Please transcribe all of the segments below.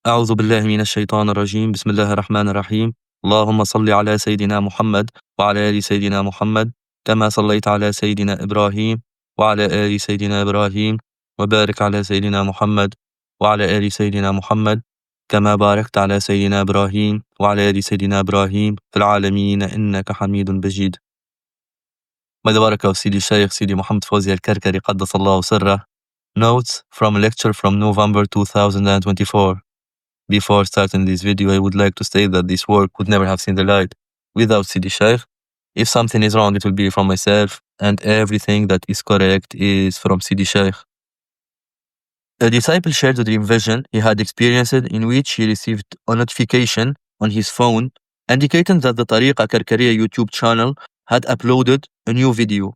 أعوذ بالله من الشيطان الرجيم. بسم الله الرحمن الرحيم. اللهم صل على سيدنا محمد وعلى آل سيدنا محمد كما صليت على سيدنا إبراهيم وعلى آل سيدنا إبراهيم، وبارك على سيدنا محمد وعلى آل سيدنا محمد كما باركت على سيدنا إبراهيم وعلى آل سيدنا إبراهيم في العالمين إنك حميد مجيد. By the barakah of Sidi Shaykh Mohamed Faouzi al-Karkari قدس الله سره. Notes from a lecture from November 2024. Before starting this video, I would like to state that this work would never have seen the light without Sidi Shaykh. If something is wrong, it will be from myself, and everything that is correct is from Sidi Shaykh. A disciple shared a dream vision he had experienced in which he received a notification on his phone indicating that the Tariqa Karkariya YouTube channel had uploaded a new video.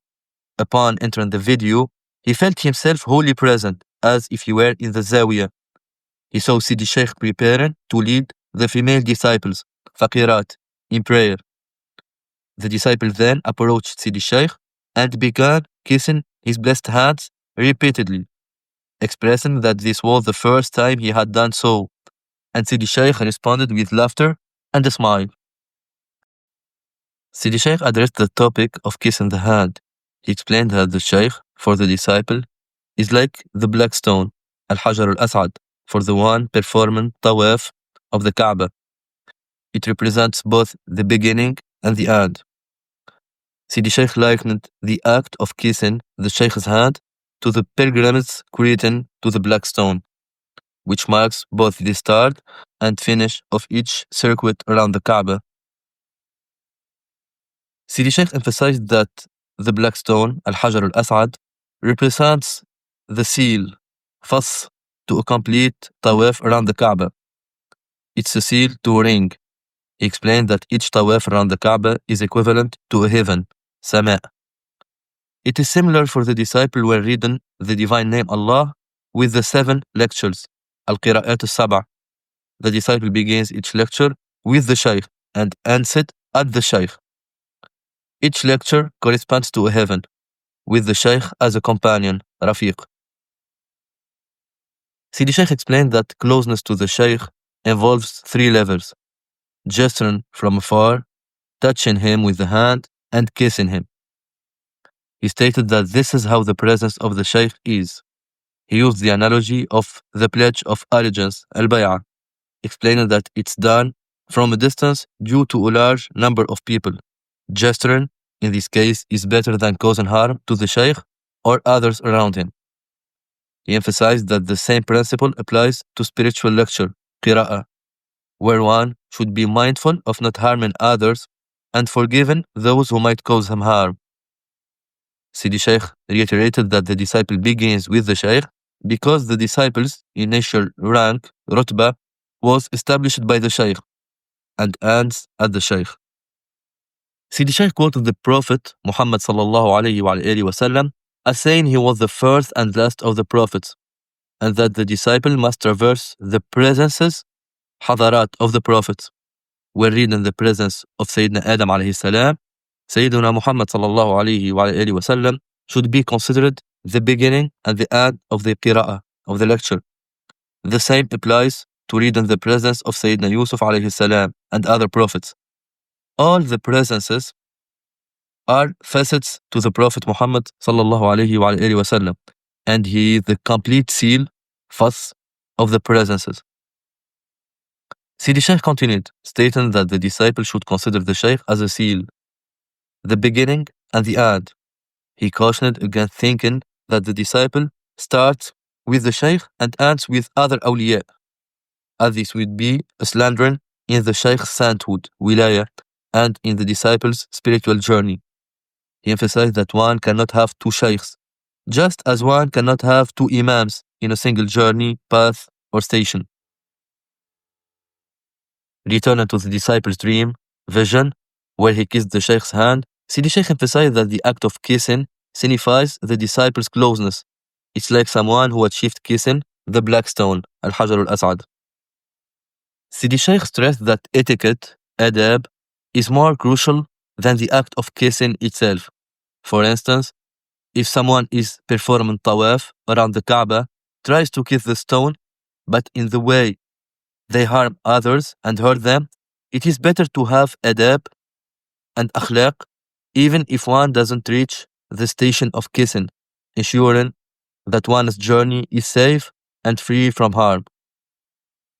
Upon entering the video, he felt himself wholly present, as if he were in the Zawiyah. He saw Sidi Shaykh preparing to lead the female disciples, Faqirat, in prayer. The disciple then approached Sidi Shaykh and began kissing his blessed hands repeatedly, expressing that this was the first time he had done so, and Sidi Shaykh responded with laughter and a smile. Sidi Shaykh addressed the topic of kissing the hand. He explained that the Shaykh, for the disciple, is like the black stone, al-Hajar al-As'ad, for the one performing tawaf of the Kaaba. It represents both the beginning and the end. Sidi Shaykh likened the act of kissing the Shaykh's hand to the pilgrims creating to the black stone, which marks both the start and finish of each circuit around the Kaaba. Sidi Shaykh emphasized that the black stone, al-Hajar al-As'ad, represents the seal, Fas, to a complete tawaf around the Kaaba. It's a seal to a ring. He explained that each tawaf around the Kaaba is equivalent to a heaven, Sama. It is similar for the disciple when reading the divine name Allah with the 7 lectures, al-Qira'at al-Sab'a. The disciple begins each lecture with the Shaykh and ends it at the Shaykh. Each lecture corresponds to a heaven, with the Shaykh as a companion, Rafiq. Sidi Shaykh explained that closeness to the Shaykh involves 3 levels: gesturing from afar, touching him with the hand, and kissing him. He stated that this is how the presence of the Shaykh is. He used the analogy of the pledge of allegiance, al-Bay'ah, explaining that it's done from a distance due to a large number of people. Gesturing, in this case, is better than causing harm to the Shaykh or others around him. He emphasized that the same principle applies to spiritual lecture, qira'ah, where one should be mindful of not harming others and forgiving those who might cause him harm. Sidi Shaykh reiterated that the disciple begins with the Shaykh because the disciple's initial rank, rutbah, was established by the Shaykh and ends at the Shaykh. Sidi Shaykh quoted the Prophet Muhammad ﷺ as saying he was the first and last of the prophets, and that the disciple must traverse the presences, hadarat, of the prophets. When reading the presence of Sayyidina Adam alayhi salam, Sayyidina Muhammad ﷺ should be considered the beginning and the end of the qira'ah, of the lecture. The same applies to reading the presence of Sayyidina Yusuf alayhi salam and other prophets. All the presences are facets to the Prophet Muhammad ﷺ, and he is the complete seal, Fas, of the presences. Sidi Shaykh continued, stating that the disciple should consider the Shaykh as a seal, the beginning and the end. He cautioned against thinking that the disciple starts with the Shaykh and ends with other awliya, as this would be a slandering in the Shaykh's sainthood, wilayah, and in the disciple's spiritual journey. He emphasized that one cannot have 2 Shaykhs, just as one cannot have 2 Imams in a single journey, path, or station. Returning to the disciple's dream, vision, where he kissed the Shaykh's hand, Sidi Shaykh emphasized that the act of kissing signifies the disciple's closeness. It's like someone who achieved kissing the black stone, al-Hajar al-As'ad. Sidi Shaykh stressed that etiquette, adab, is more crucial than the act of kissing itself. For instance, if someone is performing tawaf around the Kaaba, tries to kiss the stone, but in the way they harm others and hurt them, it is better to have adab and akhlaq, even if one doesn't reach the station of kissing, ensuring that one's journey is safe and free from harm.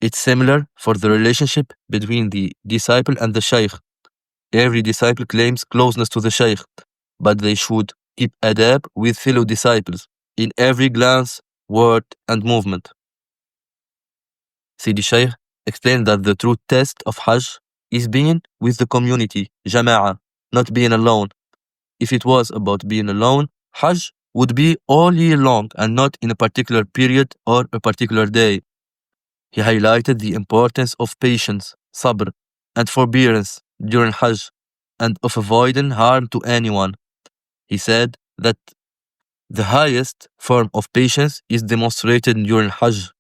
It's similar for the relationship between the disciple and the shaykh. Every disciple claims closeness to the shaykh, but they should keep adab with fellow disciples in every glance, word, and movement. Sidi Shaykh explained that the true test of Hajj is being with the community, Jama'ah, not being alone. If it was about being alone, Hajj would be all year long and not in a particular period or a particular day. He highlighted the importance of patience, sabr, and forbearance during Hajj and of avoiding harm to anyone. He said that the highest form of patience is demonstrated during Hajj.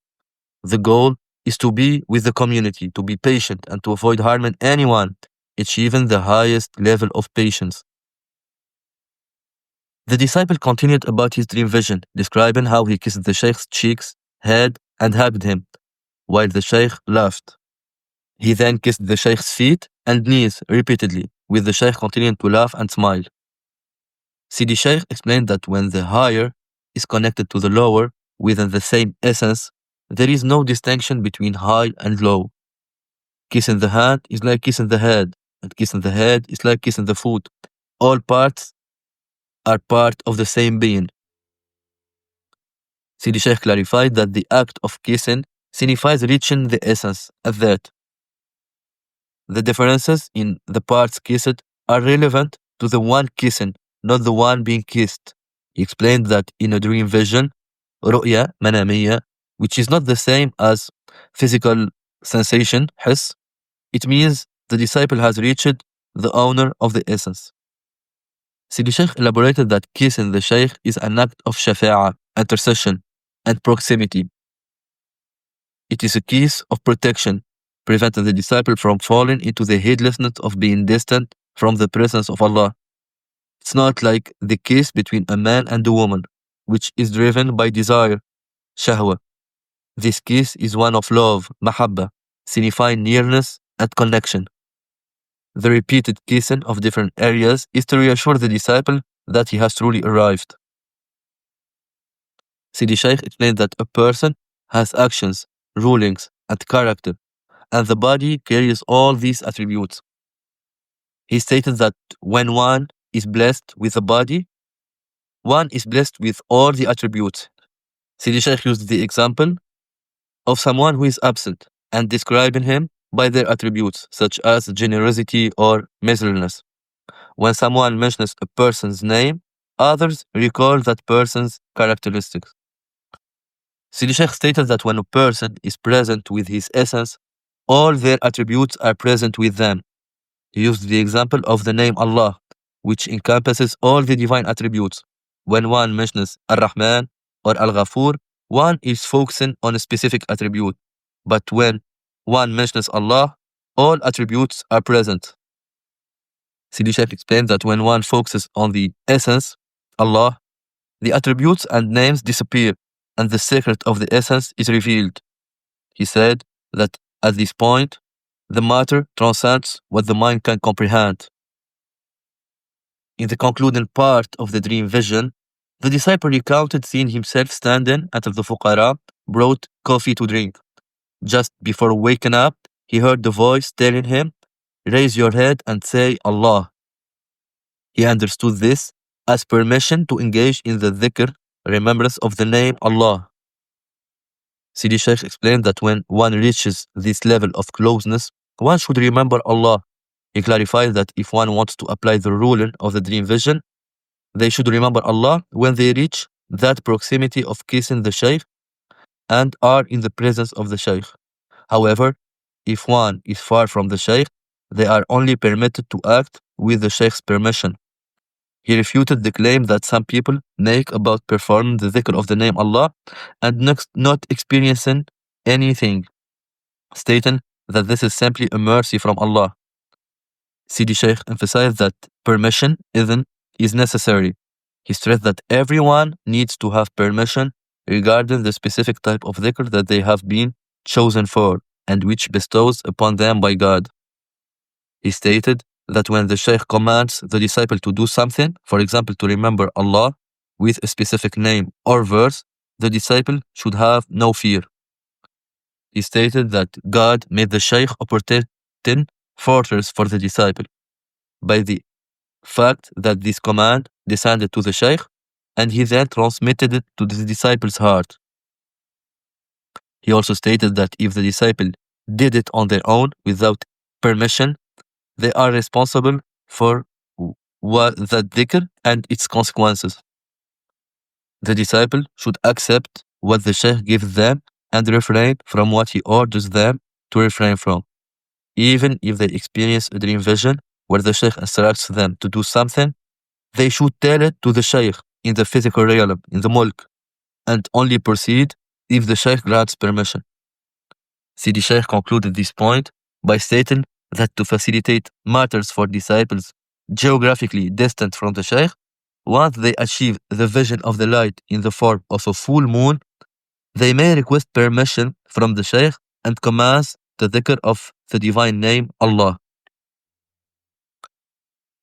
The goal is to be with the community, to be patient, and to avoid harming anyone, achieving the highest level of patience. The disciple continued about his dream vision, describing how he kissed the Shaykh's cheeks, head, and hugged him, while the Shaykh laughed. He then kissed the Shaykh's feet and knees repeatedly, with the Shaykh continuing to laugh and smile. Sidi Shaykh explained that when the higher is connected to the lower within the same essence, there is no distinction between high and low. Kissing the hand is like kissing the head, and kissing the head is like kissing the foot. All parts are part of the same being. Sidi Shaykh clarified that the act of kissing signifies reaching the essence at that. The differences in the parts kissed are relevant to the one kissing, not the one being kissed. He explained that in a dream vision, ru'ya, manamiyya, which is not the same as physical sensation, hiss, it means the disciple has reached the owner of the essence. Sidi Shaykh elaborated that kissing the Shaykh is an act of shafa'ah, intercession, and proximity. It is a kiss of protection, preventing the disciple from falling into the heedlessness of being distant from the presence of Allah. It's not like the kiss between a man and a woman, which is driven by desire, shahwa. This kiss is one of love, mahabba, signifying nearness and connection. The repeated kissing of different areas is to reassure the disciple that he has truly arrived. Sidi Shaykh explained that a person has actions, rulings, and character, and the body carries all these attributes. He stated that when one is blessed with a body, one is blessed with all the attributes. Sidi Shaykh used the example of someone who is absent and describing him by their attributes, such as generosity or miserliness. When someone mentions a person's name, others recall that person's characteristics. Sidi Shaykh stated that when a person is present with his essence, all their attributes are present with them. He used the example of the name Allah, which encompasses all the divine attributes. When one mentions Ar-Rahman or Al-Ghafur, one is focusing on a specific attribute. But when one mentions Allah, all attributes are present. Sidi Shaykh explained that when one focuses on the essence, Allah, the attributes and names disappear, and the secret of the essence is revealed. He said that at this point, the matter transcends what the mind can comprehend. In the concluding part of the dream vision, the disciple recounted seeing himself standing until the fuqara brought coffee to drink. Just before waking up, he heard the voice telling him, "Raise your head and say Allah." He understood this as permission to engage in the dhikr, remembrance of the name Allah. Sidi Shaykh explained that when one reaches this level of closeness, one should remember Allah. He clarified that if one wants to apply the ruling of the dream vision, they should remember Allah when they reach that proximity of kissing the Shaykh and are in the presence of the Shaykh. However, if one is far from the Shaykh, they are only permitted to act with the Shaykh's permission. He refuted the claim that some people make about performing the dhikr of the name Allah and not experiencing anything, stating that this is simply a mercy from Allah. Sidi Shaykh emphasized that permission is necessary. He stressed that everyone needs to have permission regarding the specific type of dhikr that they have been chosen for. and which bestows upon them by God. He stated that when the Shaykh commands the disciple to do something, for example, to remember Allah with a specific name or verse, the disciple should have no fear. He stated that God made the Shaykh a protecting fortress for the disciple by the fact that this command descended to the Shaykh and he then transmitted it to the disciple's heart. He also stated that if the disciple did it on their own without permission, they are responsible for what that dhikr and its consequences. The disciple should accept what the Shaykh gives them and refrain from what he orders them to refrain from. Even if they experience a dream vision where the Shaykh instructs them to do something, they should tell it to the Shaykh in the physical realm, in the mulk, and only proceed if the Shaykh grants permission. Sidi Shaykh concluded this point by stating that to facilitate matters for disciples geographically distant from the Shaykh, once they achieve the vision of the light in the form of a full moon, they may request permission from the Shaykh and commence the dhikr of the divine name Allah.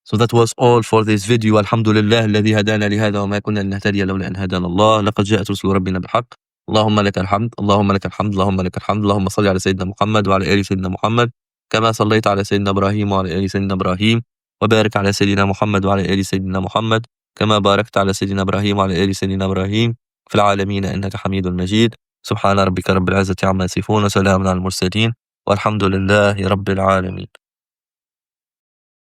So that was all for this video. Alhamdulillah الذي هدانا لهذا وما كنا لنهتدي لولا أن هدانا الله لقد جاءت رسل ربنا بالحق اللهم لك الحمد اللهم لك الحمد اللهم لك الحمد اللهم صل على سيدنا محمد وعلى آل سيدنا محمد كما صليت على سيدنا إبراهيم وعلى آل سيدنا إبراهيم وبارك على سيدنا محمد وعلى آل سيدنا محمد كما باركت على سيدنا إبراهيم وعلى آل سيدنا إبراهيم في العالمين إنك حميد مجيد. سبحان ربك رب العزة عما يصفون وسلام على المرسلين والحمد لله رب العالمين.